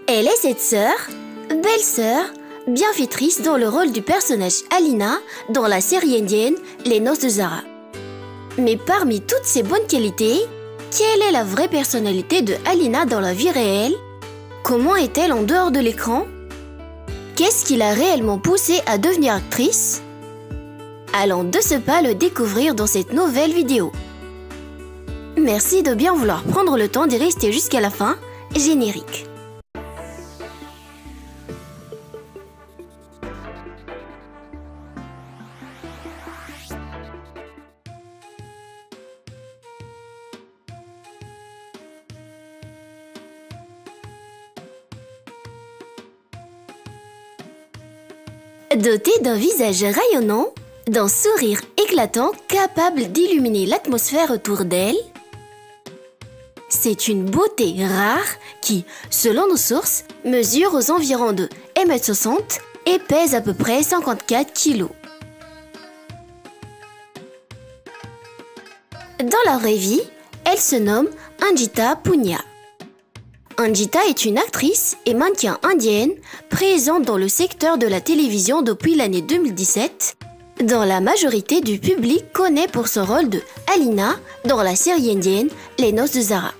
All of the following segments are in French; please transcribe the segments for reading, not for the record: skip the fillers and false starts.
Elle est cette sœur, belle-sœur, bienfaitrice dans le rôle du personnage Alina dans la série indienne Les Noces de Zara. Mais parmi toutes ces bonnes qualités, quelle est la vraie personnalité de Alina dans la vie réelle? Comment est-elle en dehors de l'écran? Qu'est-ce qui l'a réellement poussée à devenir actrice? Allons de ce pas le découvrir dans cette nouvelle vidéo. Merci de bien vouloir prendre le temps d'y rester jusqu'à la fin. Générique. Dotée d'un visage rayonnant, d'un sourire éclatant capable d'illuminer l'atmosphère autour d'elle, c'est une beauté rare qui, selon nos sources, mesure aux environs de 1,60 m et pèse à peu près 54 kg. Dans la vraie vie, elle se nomme Anjita Punya. Anjita est une actrice et mannequin indienne présente dans le secteur de la télévision depuis l'année 2017, dont la majorité du public connaît pour son rôle de Alina dans la série indienne Les Noces de Zara.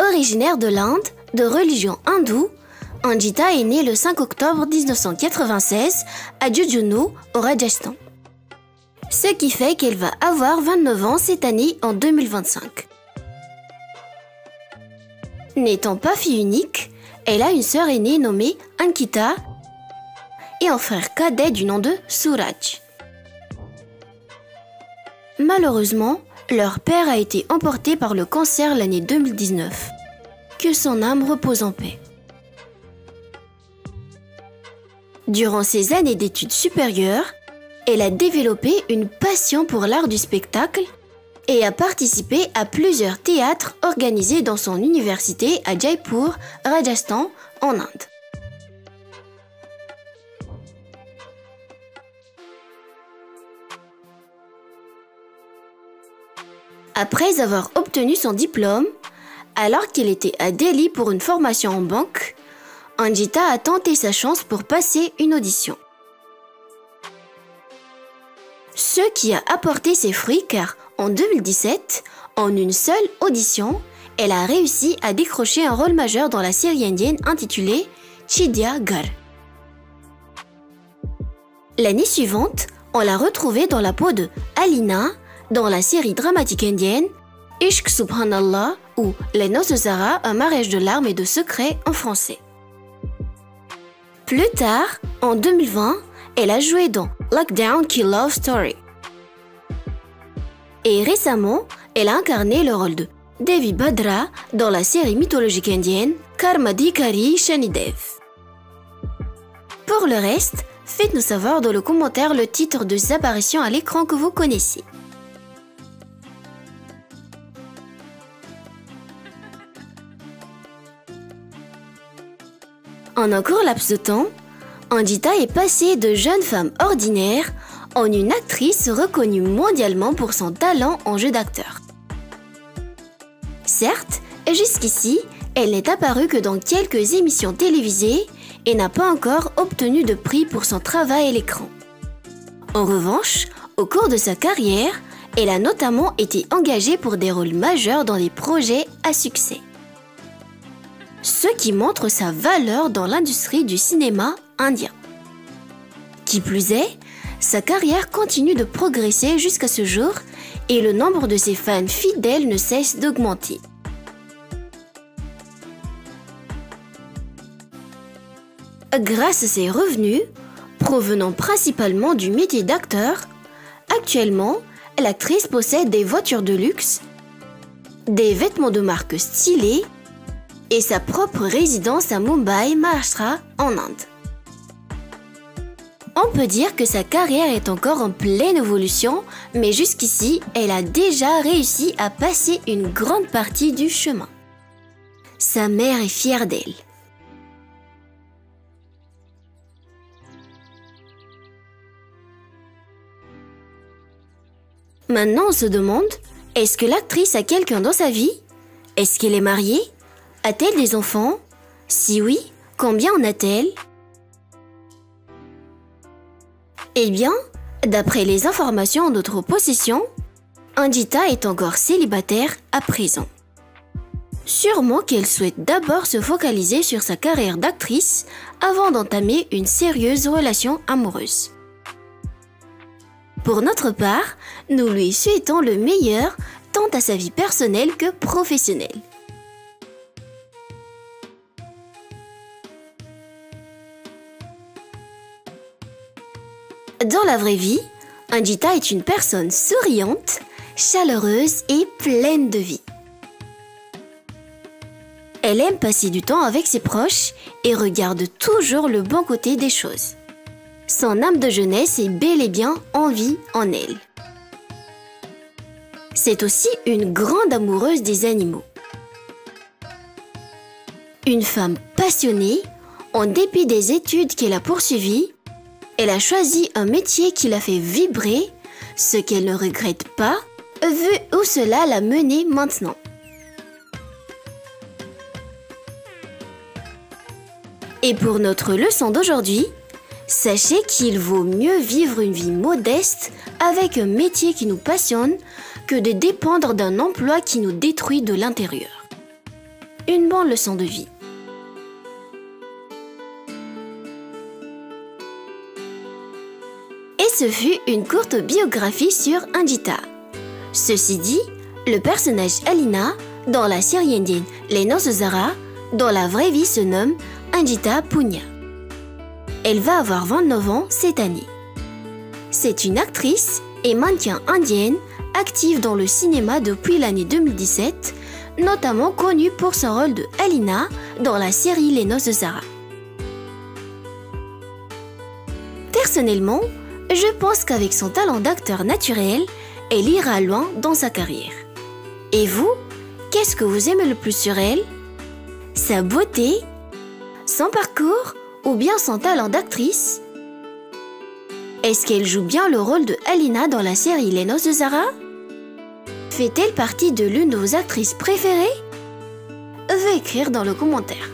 Originaire de l'Inde, de religion hindoue, Anjita est née le 5 octobre 1996 à Jhunjhunu, au Rajasthan. Ce qui fait qu'elle va avoir 29 ans cette année en 2025. N'étant pas fille unique, elle a une sœur aînée nommée Ankita et un frère cadet du nom de Suraj. Malheureusement, leur père a été emporté par le cancer l'année 2019. Que son âme repose en paix. Durant ses années d'études supérieures, elle a développé une passion pour l'art du spectacle et a participé à plusieurs théâtres organisés dans son université à Jaipur, Rajasthan, en Inde. Après avoir obtenu son diplôme, alors qu'elle était à Delhi pour une formation en banque, Anjita a tenté sa chance pour passer une audition. Ce qui a apporté ses fruits car en 2017, en une seule audition, elle a réussi à décrocher un rôle majeur dans la série indienne intitulée Chidia Ghar. L'année suivante, on l'a retrouvée dans la peau de Alina dans la série dramatique indienne Ishq Subhanallah ou Les Noces de Zara, un mariage de larmes et de secrets en français. Plus tard, en 2020, elle a joué dans Lockdown Kill Love Story. Et récemment, elle a incarné le rôle de Devi Bhadra dans la série mythologique indienne Karmadhikari Shanidev. Pour le reste, faites-nous savoir dans le commentaire le titre de ces apparitions à l'écran que vous connaissez. En un court laps de temps, Anjita est passée de jeune femme ordinaire en une actrice reconnue mondialement pour son talent en jeu d'acteur. Certes, jusqu'ici, elle n'est apparue que dans quelques émissions télévisées et n'a pas encore obtenu de prix pour son travail à l'écran. En revanche, au cours de sa carrière, elle a notamment été engagée pour des rôles majeurs dans des projets à succès. Ce qui montre sa valeur dans l'industrie du cinéma indien. Qui plus est, sa carrière continue de progresser jusqu'à ce jour et le nombre de ses fans fidèles ne cesse d'augmenter. Grâce à ses revenus, provenant principalement du métier d'acteur, actuellement, l'actrice possède des voitures de luxe, des vêtements de marque stylés et sa propre résidence à Mumbai, Maharashtra, en Inde. On peut dire que sa carrière est encore en pleine évolution, mais jusqu'ici, elle a déjà réussi à passer une grande partie du chemin. Sa mère est fière d'elle. Maintenant, on se demande, est-ce que l'actrice a quelqu'un dans sa vie? Est-ce qu'elle est mariée? A-t-elle des enfants? Si oui, combien en a-t-elle? Eh bien, d'après les informations en notre possession, Anjita est encore célibataire à présent. Sûrement qu'elle souhaite d'abord se focaliser sur sa carrière d'actrice avant d'entamer une sérieuse relation amoureuse. Pour notre part, nous lui souhaitons le meilleur tant à sa vie personnelle que professionnelle. Dans la vraie vie, Anjita est une personne souriante, chaleureuse et pleine de vie. Elle aime passer du temps avec ses proches et regarde toujours le bon côté des choses. Son âme de jeunesse est bel et bien en vie en elle. C'est aussi une grande amoureuse des animaux. Une femme passionnée, en dépit des études qu'elle a poursuivies, elle a choisi un métier qui la fait vibrer, ce qu'elle ne regrette pas, vu où cela l'a menée maintenant. Et pour notre leçon d'aujourd'hui, sachez qu'il vaut mieux vivre une vie modeste avec un métier qui nous passionne que de dépendre d'un emploi qui nous détruit de l'intérieur. Une bonne leçon de vie. Et ce fut une courte biographie sur Anjita. Ceci dit, le personnage Alina, dans la série indienne Les Noces de Zara, dans la vraie vie se nomme Anjita Punya. Elle va avoir 29 ans cette année. C'est une actrice et mannequin indienne active dans le cinéma depuis l'année 2017, notamment connue pour son rôle de Alina dans la série Les Noces de Zara. Personnellement, je pense qu'avec son talent d'acteur naturel, elle ira loin dans sa carrière. Et vous, qu'est-ce que vous aimez le plus sur elle? Sa beauté? Son parcours ou bien son talent d'actrice? Est-ce qu'elle joue bien le rôle de Alina dans la série Les Noces de Zara? Fait-elle partie de l'une de vos actrices préférées? Veuillez écrire dans le commentaire.